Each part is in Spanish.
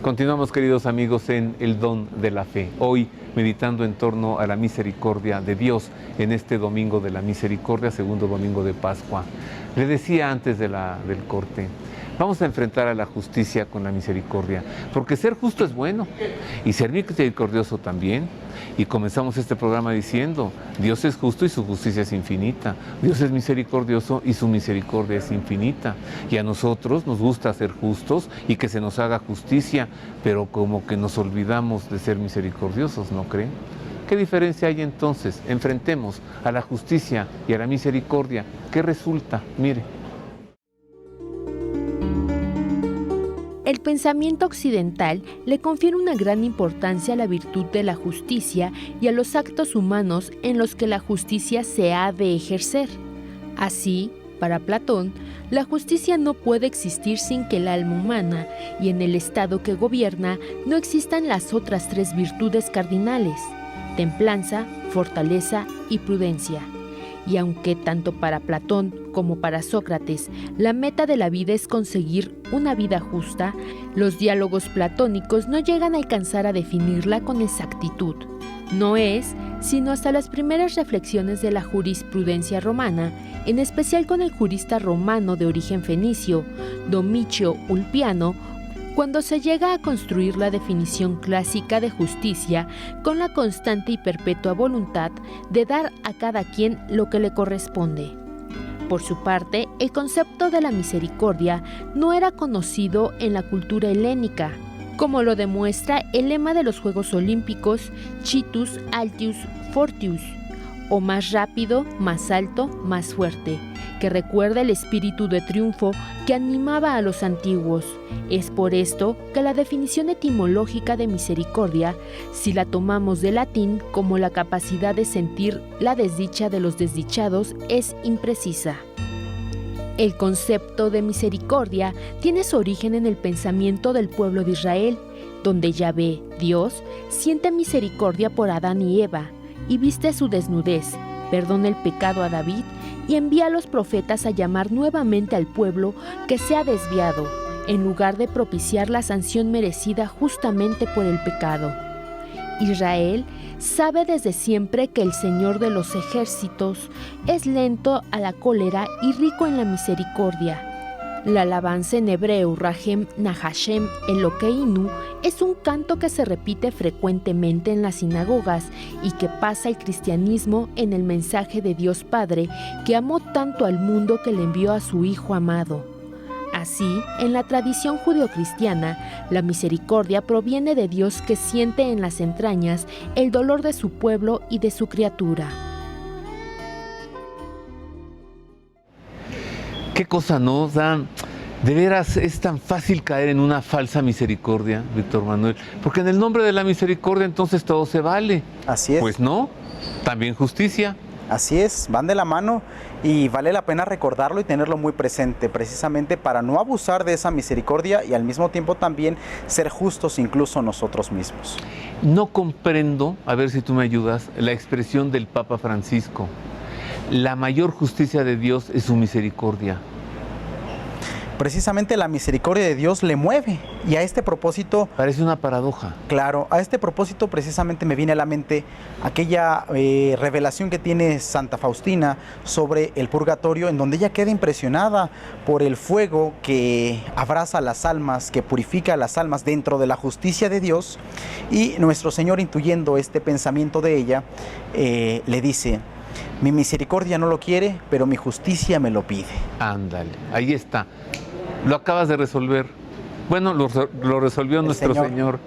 Continuamos, queridos amigos, en El Don de la Fe. Hoy meditando en torno a la misericordia de Dios en este Domingo de la Misericordia, segundo domingo de Pascua. Le decía antes del corte, vamos a enfrentar a la justicia con la misericordia, porque ser justo es bueno y ser misericordioso también. Y comenzamos este programa diciendo, Dios es justo y su justicia es infinita. Dios es misericordioso y su misericordia es infinita. Y a nosotros nos gusta ser justos y que se nos haga justicia, pero como que nos olvidamos de ser misericordiosos, ¿no creen? ¿Qué diferencia hay entonces? Enfrentemos a la justicia y a la misericordia. ¿Qué resulta? Mire. El pensamiento occidental le confiere una gran importancia a la virtud de la justicia y a los actos humanos en los que la justicia se ha de ejercer. Así, para Platón, la justicia no puede existir sin que el alma humana y en el estado que gobierna no existan las otras tres virtudes cardinales: templanza, fortaleza y prudencia. Y aunque tanto para Platón como para Sócrates la meta de la vida es conseguir una vida justa, los diálogos platónicos no llegan a alcanzar a definirla con exactitud. No es sino hasta las primeras reflexiones de la jurisprudencia romana, en especial con el jurista romano de origen fenicio, Domicio Ulpiano, cuando se llega a construir la definición clásica de justicia con la constante y perpetua voluntad de dar a cada quien lo que le corresponde. Por su parte, el concepto de la misericordia no era conocido en la cultura helénica, como lo demuestra el lema de los Juegos Olímpicos Citus Altius Fortius, o más rápido, más alto, más fuerte, que recuerda el espíritu de triunfo que animaba a los antiguos. Es por esto que la definición etimológica de misericordia, si la tomamos del latín como la capacidad de sentir la desdicha de los desdichados, es imprecisa. El concepto de misericordia tiene su origen en el pensamiento del pueblo de Israel, donde Yahvé, Dios, siente misericordia por Adán y Eva, y viste su desnudez, perdona el pecado a David y envía a los profetas a llamar nuevamente al pueblo que se ha desviado, en lugar de propiciar la sanción merecida justamente por el pecado. Israel sabe desde siempre que el Señor de los ejércitos es lento a la cólera y rico en la misericordia. La alabanza en hebreo, Rahem Nahashem Elokeinu, es un canto que se repite frecuentemente en las sinagogas y que pasa el cristianismo en el mensaje de Dios Padre, que amó tanto al mundo que le envió a su Hijo amado. Así, en la tradición judeocristiana, la misericordia proviene de Dios, que siente en las entrañas el dolor de su pueblo y de su criatura. ¿Qué cosa nos dan? De veras es tan fácil caer en una falsa misericordia, Víctor Manuel, porque en el nombre de la misericordia entonces todo se vale. Así es. Pues no, también justicia. Así es, van de la mano y vale la pena recordarlo y tenerlo muy presente, precisamente para no abusar de esa misericordia y al mismo tiempo también ser justos incluso nosotros mismos. No comprendo, a ver si tú me ayudas, la expresión del Papa Francisco: la mayor justicia de Dios es su misericordia. Precisamente la misericordia de Dios le mueve, y a este propósito... Parece una paradoja. Claro, a este propósito precisamente me viene a la mente aquella revelación que tiene Santa Faustina sobre el purgatorio, en donde ella queda impresionada por el fuego que abraza las almas, que purifica las almas dentro de la justicia de Dios, y nuestro Señor, intuyendo este pensamiento de ella, le dice: mi misericordia no lo quiere, pero mi justicia me lo pide. Ándale, ahí está. Lo acabas de resolver. Bueno, lo resolvió nuestro Señor.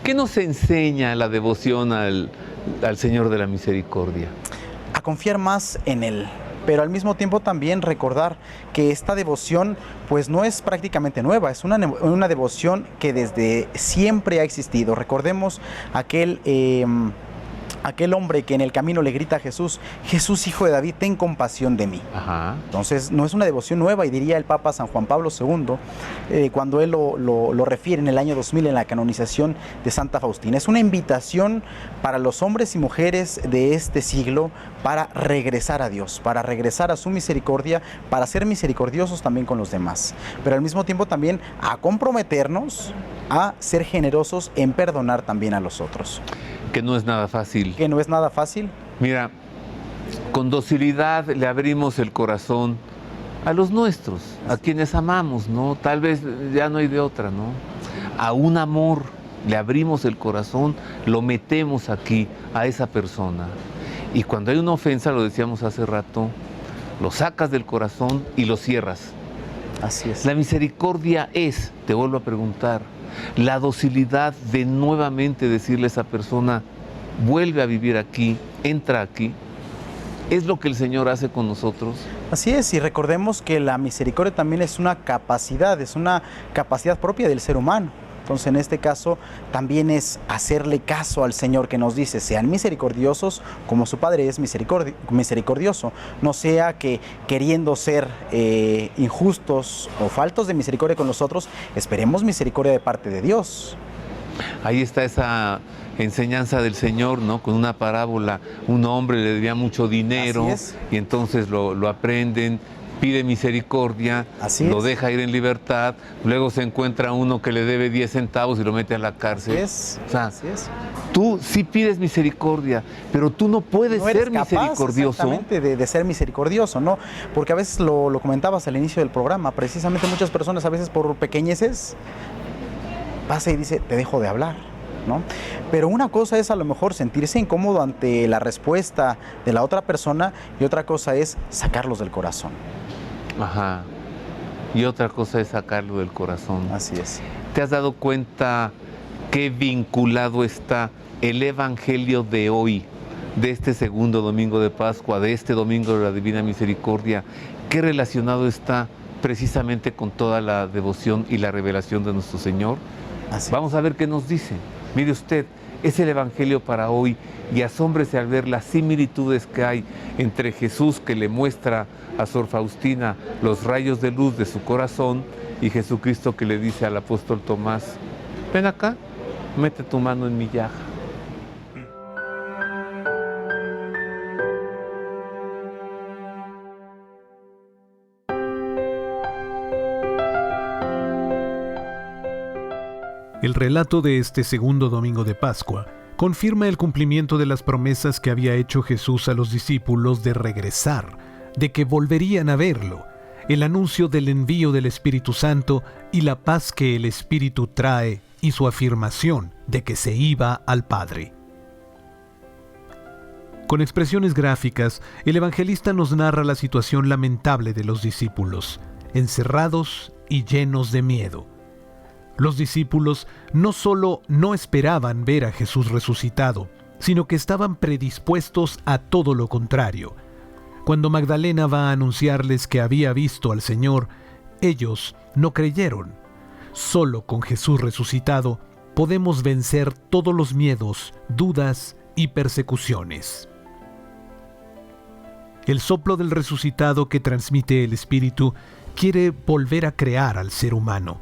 ¿Qué nos enseña la devoción al Señor de la Misericordia? A confiar más en Él, pero al mismo tiempo también recordar que esta devoción pues no es prácticamente nueva, es una devoción que desde siempre ha existido. Recordemos aquel hombre que en el camino le grita a Jesús: Jesús, hijo de David, ten compasión de mí. Ajá. Entonces no es una devoción nueva, y diría el Papa San Juan Pablo II, cuando él lo refiere en el año 2000 en la canonización de Santa Faustina. Es una invitación para los hombres y mujeres de este siglo para regresar a Dios, para regresar a su misericordia, para ser misericordiosos también con los demás, pero al mismo tiempo también a comprometernos a ser generosos en perdonar también a los otros. Que no es nada fácil. Que no es nada fácil. Mira, con docilidad le abrimos el corazón a los nuestros, a quienes amamos, ¿no? Tal vez ya no hay de otra, ¿no? A un amor le abrimos el corazón, lo metemos aquí a esa persona. Y cuando hay una ofensa, lo decíamos hace rato, lo sacas del corazón y lo cierras. Así es. La misericordia es, te vuelvo a preguntar, la docilidad de nuevamente decirle a esa persona, vuelve a vivir aquí, entra aquí. ¿Es lo que el Señor hace con nosotros? Así es, y recordemos que la misericordia también es una capacidad propia del ser humano. Entonces, en este caso, también es hacerle caso al Señor que nos dice, sean misericordiosos como su Padre es misericordioso. No sea que queriendo ser injustos o faltos de misericordia con los otros, esperemos misericordia de parte de Dios. Ahí está esa enseñanza del Señor, ¿no? Con una parábola, un hombre le debía mucho dinero y entonces lo aprenden, pide misericordia, lo deja ir en libertad, luego se encuentra uno que le debe 10 centavos y lo mete a la cárcel. Así es. Tú sí pides misericordia, pero tú no puedes ser misericordioso. Exactamente, de ser misericordioso, ¿no? Porque a veces lo comentabas al inicio del programa, precisamente muchas personas a veces por pequeñeces pasa y dice, te dejo de hablar, ¿no? Pero una cosa es a lo mejor sentirse incómodo ante la respuesta de la otra persona y otra cosa es sacarlos del corazón. Ajá. Y otra cosa es sacarlo del corazón. Así es. ¿Te has dado cuenta qué vinculado está el Evangelio de hoy, de este segundo domingo de Pascua, de este domingo de la Divina Misericordia? ¿Qué relacionado está precisamente con toda la devoción y la revelación de nuestro Señor? Vamos a ver qué nos dice. Mire usted, es el Evangelio para hoy y asómbrese al ver las similitudes que hay entre Jesús que le muestra a Sor Faustina los rayos de luz de su corazón y Jesucristo que le dice al apóstol Tomás, ven acá, mete tu mano en mi llaga. El relato de este segundo domingo de Pascua confirma el cumplimiento de las promesas que había hecho Jesús a los discípulos de regresar, de que volverían a verlo, el anuncio del envío del Espíritu Santo y la paz que el Espíritu trae y su afirmación de que se iba al Padre. Con expresiones gráficas, el evangelista nos narra la situación lamentable de los discípulos, encerrados y llenos de miedo. Los discípulos no solo no esperaban ver a Jesús resucitado, sino que estaban predispuestos a todo lo contrario. Cuando Magdalena va a anunciarles que había visto al Señor, ellos no creyeron. Solo con Jesús resucitado podemos vencer todos los miedos, dudas y persecuciones. El soplo del resucitado que transmite el Espíritu quiere volver a crear al ser humano.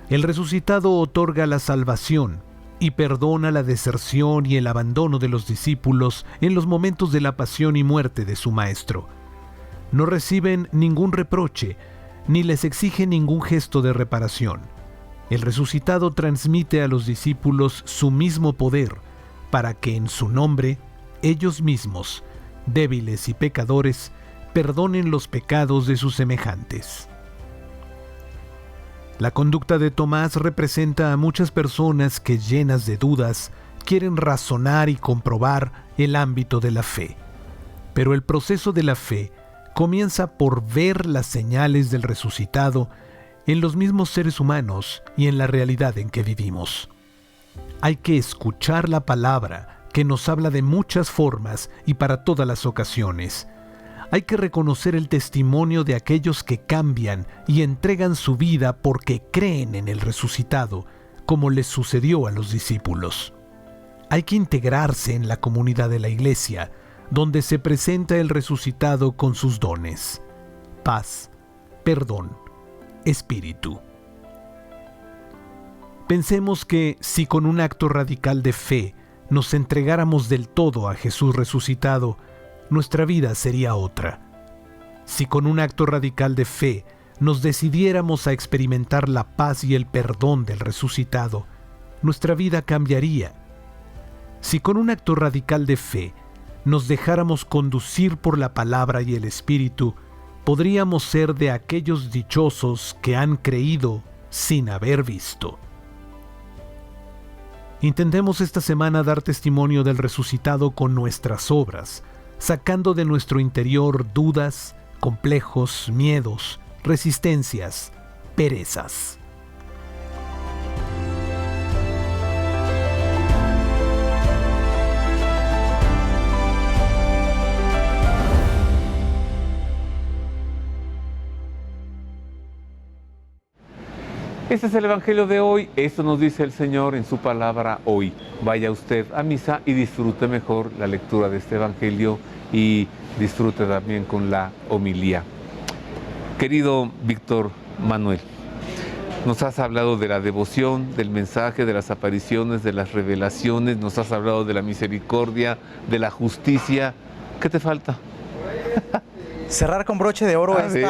El resucitado otorga la salvación y perdona la deserción y el abandono de los discípulos en los momentos de la pasión y muerte de su Maestro. No reciben ningún reproche, ni les exige ningún gesto de reparación. El resucitado transmite a los discípulos su mismo poder, para que en su nombre, ellos mismos, débiles y pecadores, perdonen los pecados de sus semejantes. La conducta de Tomás representa a muchas personas que, llenas de dudas, quieren razonar y comprobar el ámbito de la fe. Pero el proceso de la fe comienza por ver las señales del resucitado en los mismos seres humanos y en la realidad en que vivimos. Hay que escuchar la palabra que nos habla de muchas formas y para todas las ocasiones. Hay que reconocer el testimonio de aquellos que cambian y entregan su vida porque creen en el resucitado, como les sucedió a los discípulos. Hay que integrarse en la comunidad de la Iglesia, donde se presenta el resucitado con sus dones: paz, perdón, espíritu. Pensemos que si con un acto radical de fe nos entregáramos del todo a Jesús resucitado, nuestra vida sería otra. Si con un acto radical de fe nos decidiéramos a experimentar la paz y el perdón del resucitado, nuestra vida cambiaría. Si con un acto radical de fe nos dejáramos conducir por la palabra y el Espíritu, podríamos ser de aquellos dichosos que han creído sin haber visto. Intentemos esta semana dar testimonio del resucitado con nuestras obras, sacando de nuestro interior dudas, complejos, miedos, resistencias, perezas. Este es el Evangelio de hoy, esto nos dice el Señor en su palabra hoy. Vaya usted a misa y disfrute mejor la lectura de este Evangelio y disfrute también con la homilía. Querido Víctor Manuel, nos has hablado de la devoción, del mensaje, de las apariciones, de las revelaciones, nos has hablado de la misericordia, de la justicia. ¿Qué te falta? Cerrar con broche de oro este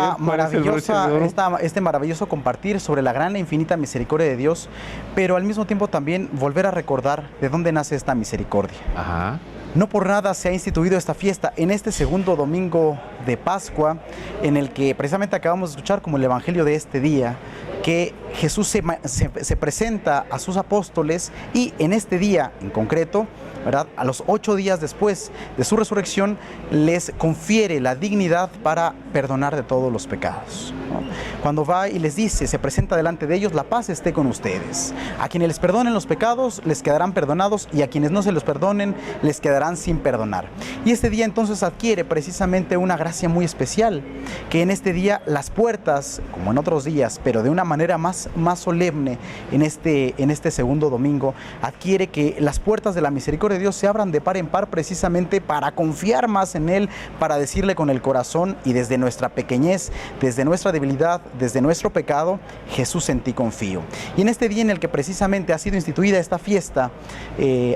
maravilloso compartir sobre la gran e infinita misericordia de Dios, pero al mismo tiempo también volver a recordar de dónde nace esta misericordia. Ajá. No por nada se ha instituido esta fiesta en este segundo domingo de Pascua, en el que precisamente acabamos de escuchar como el Evangelio de este día, que Jesús se presenta a sus apóstoles y en este día en concreto, ¿verdad?, a los 8 días después de su resurrección, les confiere la dignidad para perdonar de todos los pecados, ¿no? Cuando va y les dice, se presenta delante de ellos, la paz esté con ustedes. A quienes les perdonen los pecados, les quedarán perdonados, y a quienes no se los perdonen, les quedarán sin perdonar. Y este día entonces adquiere precisamente una gracia muy especial, que en este día las puertas, como en otros días, pero de una manera más solemne en este segundo domingo, adquiere que las puertas de la misericordia de Dios se abran de par en par precisamente para confiar más en Él, para decirle con el corazón y desde nuestra pequeñez, desde nuestra debilidad, desde nuestro pecado, Jesús, en ti confío. Y en este día en el que precisamente ha sido instituida esta fiesta,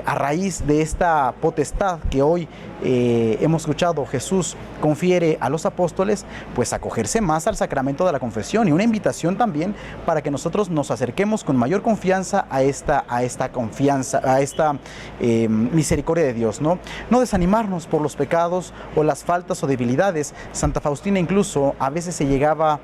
a raíz de esta potestad que hoy hemos escuchado Jesús confiere a los apóstoles, pues acogerse más al sacramento de la confesión, y una invitación también para que nosotros nos acerquemos con mayor confianza a esta misericordia de Dios, ¿no? No desanimarnos por los pecados o las faltas o debilidades. Santa Faustina incluso a veces se llegaba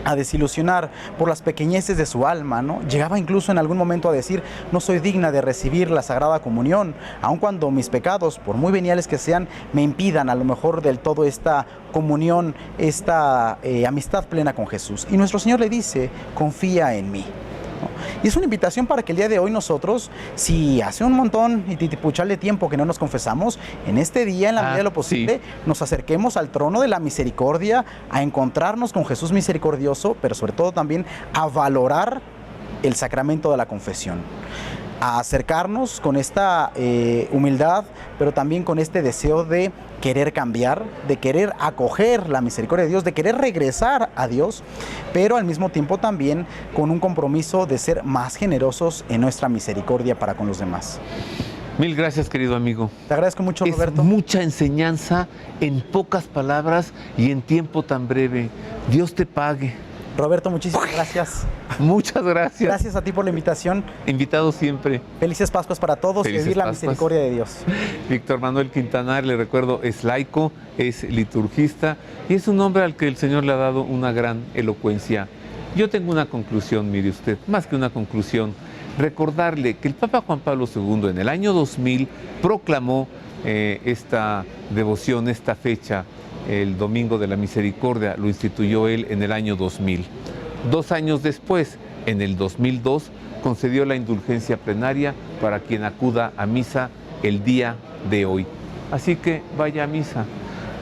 a desilusionar por las pequeñeces de su alma, ¿no? Llegaba incluso en algún momento a decir, no soy digna de recibir la Sagrada Comunión, aun cuando mis pecados, por muy veniales que sean, me impidan a lo mejor del todo esta comunión, esta amistad plena con Jesús. Y nuestro Señor le dice, confía en mí, ¿no? Y es una invitación para que el día de hoy nosotros, si hace un montón y titipuchal de tiempo que no nos confesamos, en este día, en la medida de lo posible, nos acerquemos al trono de la misericordia, a encontrarnos con Jesús misericordioso, pero sobre todo también a valorar el sacramento de la confesión, a acercarnos con esta humildad, pero también con este deseo de querer cambiar, de querer acoger la misericordia de Dios, de querer regresar a Dios, pero al mismo tiempo también con un compromiso de ser más generosos en nuestra misericordia para con los demás. Mil gracias, querido amigo. Te agradezco mucho, Roberto. Es mucha enseñanza en pocas palabras y en tiempo tan breve. Dios te pague. Roberto, muchísimas gracias. Muchas gracias. Gracias a ti por la invitación. Invitado siempre. Felices Pascuas para todos. Felices y vivir la Pascuas. misericordia de Dios. Víctor Manuel Quintanar, le recuerdo, es laico, es liturgista y es un hombre al que el Señor le ha dado una gran elocuencia. Yo tengo una conclusión, mire usted, más que una conclusión, recordarle que el Papa Juan Pablo II en el año 2000 proclamó esta devoción, esta fecha, el Domingo de la Misericordia, lo instituyó él en el año 2000. 2 años después, en el 2002, concedió la indulgencia plenaria para quien acuda a misa el día de hoy. Así que vaya a misa,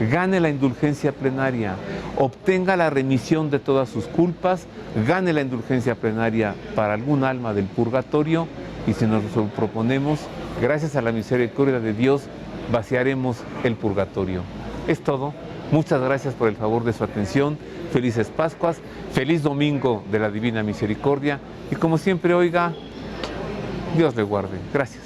gane la indulgencia plenaria, obtenga la remisión de todas sus culpas, gane la indulgencia plenaria para algún alma del purgatorio, y si nos lo proponemos, gracias a la misericordia de Dios, vaciaremos el purgatorio. Es todo. Muchas gracias por el favor de su atención. Felices Pascuas, feliz Domingo de la Divina Misericordia y como siempre, oiga, Dios le guarde. Gracias.